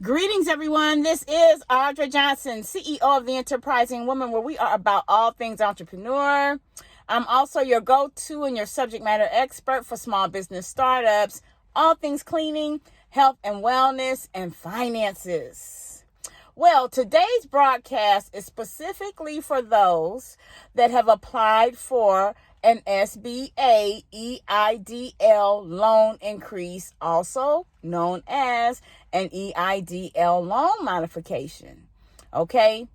Greetings, everyone. This is Audra Johnson, CEO of The Enterprising Woman, where we are about all things entrepreneur. I'm also your go-to and your subject matter expert for small business startups, all things cleaning, health and wellness, and finances. Well, today's broadcast is specifically for those that have applied for an Sba Eidl loan increase, also known as an Eidl loan modification. Okay?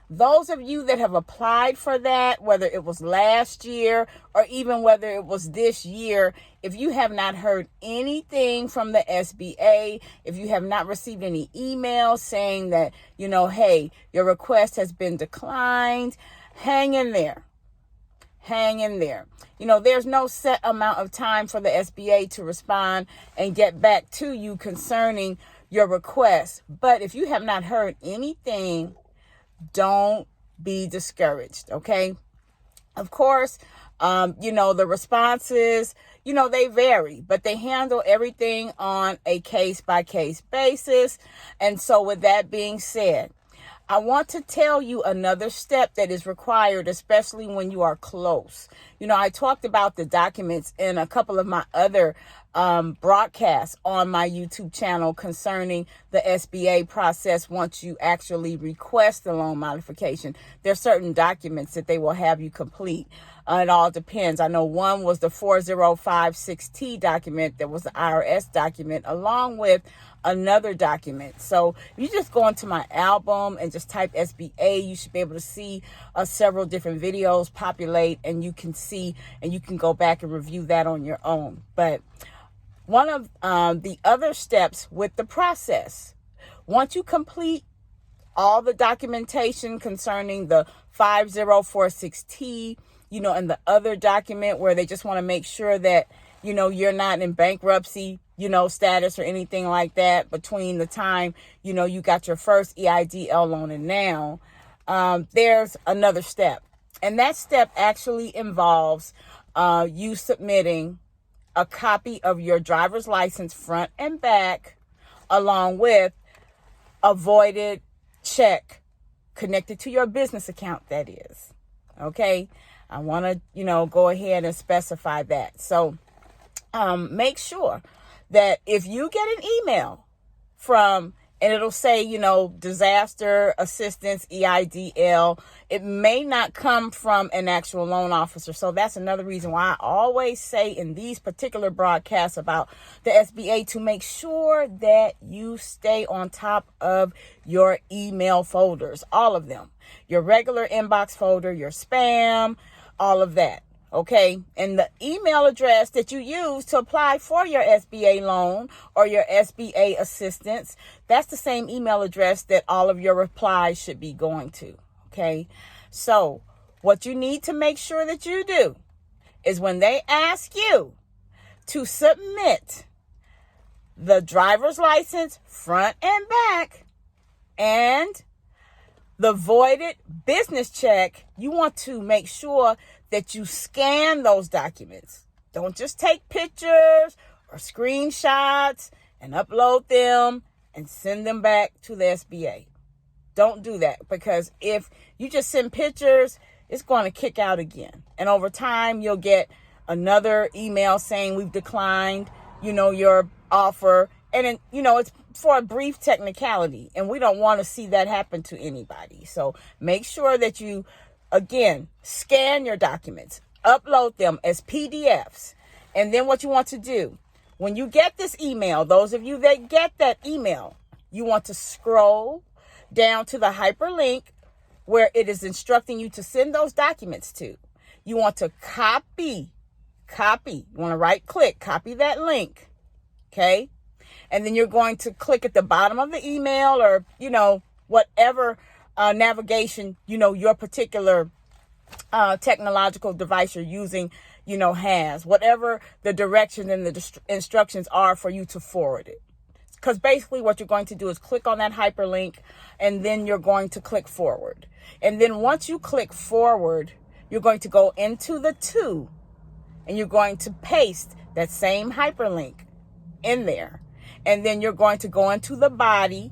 Those of you that have applied for that, whether it was last year or even whether it was this year, if you have not heard anything from the SBA, if you have not received any emails saying that, hey, your request has been declined, hang in there. Hang in there. There's no set amount of time for the SBA to respond and get back to you concerning your request. But if you have not heard anything, don't be discouraged, okay? Of course, the responses, they vary, but they handle everything on a case-by-case basis. And so with that being said, I want to tell you another step that is required, especially when you are close. I talked about the documents in a couple of my other broadcasts on my YouTube channel concerning the SBA process once you actually request the loan modification. There are certain documents that they will have you complete. It all depends. I know one was the 4056T document that was the IRS document, along with another document. So if you just go into my album and just type SBA, you should be able to see several different videos populate, and you can see and you can go back and review that on your own. But one of the other steps with the process, once you complete all the documentation concerning the 5046T, and the other document where they just want to make sure that, you're not in bankruptcy, status or anything like that between the time, you got your first EIDL loan and now, there's another step. And that step actually involves you submitting a copy of your driver's license front and back, along with a voided check connected to your business account, that is. Okay? I want to, go ahead and specify that. So make sure that if you get an email from, and it'll say, disaster assistance, EIDL, it may not come from an actual loan officer. So that's another reason why I always say in these particular broadcasts about the SBA to make sure that you stay on top of your email folders, all of them, your regular inbox folder, your spam, all of that. Okay. And the email address that you use to apply for your SBA loan or your SBA assistance, that's the same email address that all of your replies should be going to. Okay. So what you need to make sure that you do is when they ask you to submit the driver's license front and back and the voided business check, you want to make sure that you scan those documents. Don't just take pictures or screenshots and upload them and send them back to the SBA. Don't do that, because if you just send pictures, it's going to kick out again. And over time, you'll get another email saying we've declined, your offer. And, it's for a brief technicality, and we don't want to see that happen to anybody. So make sure that you, again, scan your documents, upload them as PDFs. And then what you want to do, when you get this email, those of you that get that email, you want to scroll down to the hyperlink where it is instructing you to send those documents to. You want to copy. You want to right click, copy that link. Okay. And then you're going to click at the bottom of the email or, whatever navigation, your particular technological device you're using, has. Whatever the direction and the instructions are for you to forward it. Because basically what you're going to do is click on that hyperlink and then you're going to click forward. And then once you click forward, you're going to go into the to and you're going to paste that same hyperlink in there. And then you're going to go into the body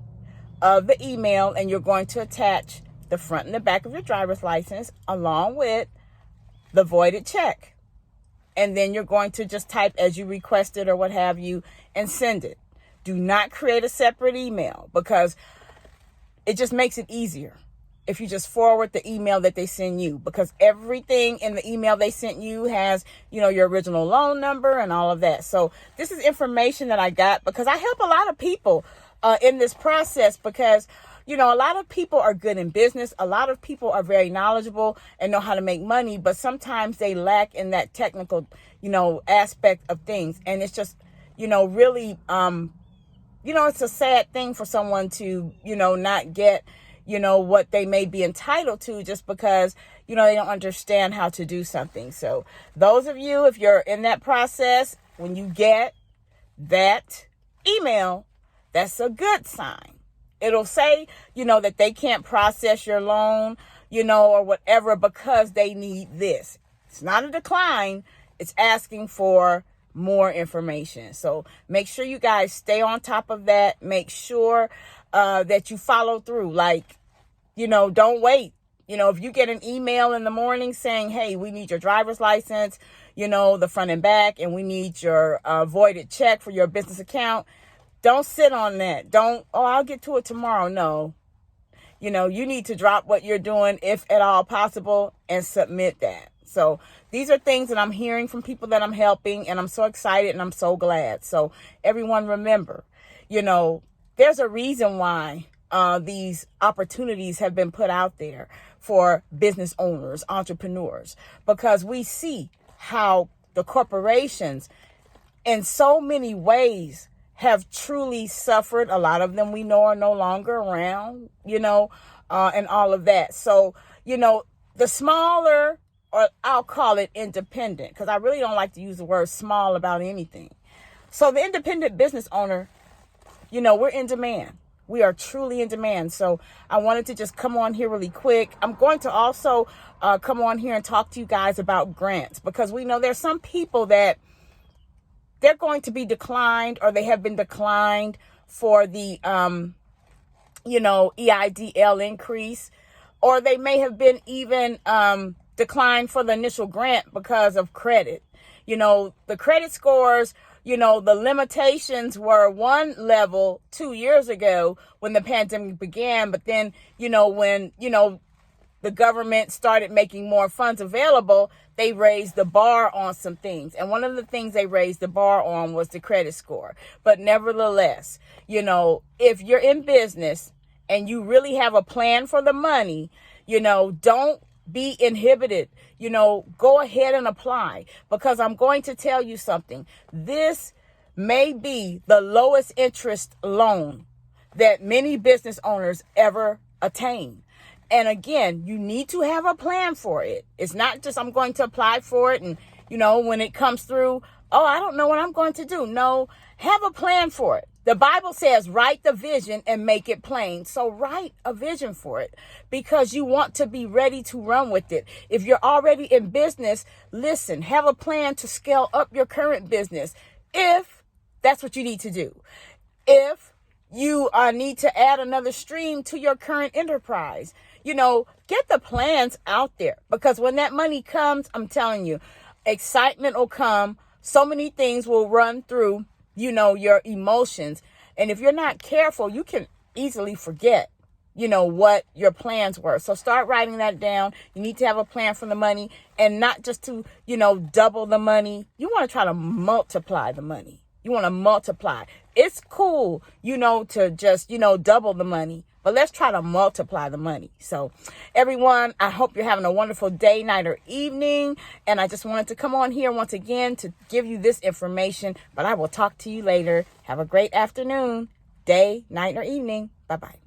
of the email, and you're going to attach the front and the back of your driver's license along with the voided check. And then you're going to just type as you requested or what have you and send it. Do not create a separate email, because it just makes it easier if you just forward the email that they send you, because everything in the email they sent you has, your original loan number and all of that. So this is information that I got because I help a lot of people in this process, because, a lot of people are good in business. A lot of people are very knowledgeable and know how to make money, but sometimes they lack in that technical, aspect of things. And it's just, really, it's a sad thing for someone to, not get, what they may be entitled to just because, they don't understand how to do something. So those of you, if you're in that process, when you get that email, that's a good sign. It'll say, that they can't process your loan, or whatever, because they need this. It's not a decline. It's asking for more information. So make sure you guys stay on top of that. Make sure that you follow through. Like, don't wait. If you get an email in the morning saying, hey, we need your driver's license, the front and back, and we need your voided check for your business account, don't sit on that. I'll get to it tomorrow. No. You need to drop what you're doing, if at all possible, and submit that. So these are things that I'm hearing from people that I'm helping, and I'm so excited and I'm so glad. So everyone, remember, there's a reason why these opportunities have been put out there for business owners, entrepreneurs, because we see how the corporations in so many ways have truly suffered. A lot of them we know are no longer around, and all of that. So, the smaller, or I'll call it independent, because I really don't like to use the word small about anything. So the independent business owner, we're in demand. We are truly in demand. So I wanted to just come on here really quick. I'm going to also come on here and talk to you guys about grants, because we know there's some people that they're going to be declined, or they have been declined for the, EIDL increase, or they may have been even declined for the initial grant because of credit. The credit scores, the limitations were one level 2 years ago when the pandemic began. But then, when, the government started making more funds available, they raised the bar on some things. And one of the things they raised the bar on was the credit score. But nevertheless, if you're in business and you really have a plan for the money, don't be inhibited. Go ahead and apply, because I'm going to tell you something. This may be the lowest interest loan that many business owners ever attain. And again, you need to have a plan for it. It's not just I'm going to apply for it and, when it comes through, I don't know what I'm going to do. No, have a plan for it. The Bible says, write the vision and make it plain. So write a vision for it, because you want to be ready to run with it. If you're already in business, listen, have a plan to scale up your current business, if that's what you need to do. If you need to add another stream to your current enterprise, get the plans out there, because when that money comes, I'm telling you, excitement will come. So many things will run through, your emotions. And if you're not careful, you can easily forget, what your plans were. So start writing that down. You need to have a plan for the money, and not just to, double the money. You want to try to multiply the money. You want to multiply. It's cool, to just, double the money, but let's try to multiply the money. So everyone, I hope you're having a wonderful day, night, or evening. And I just wanted to come on here once again to give you this information, but I will talk to you later. Have a great afternoon, day, night, or evening. Bye-bye.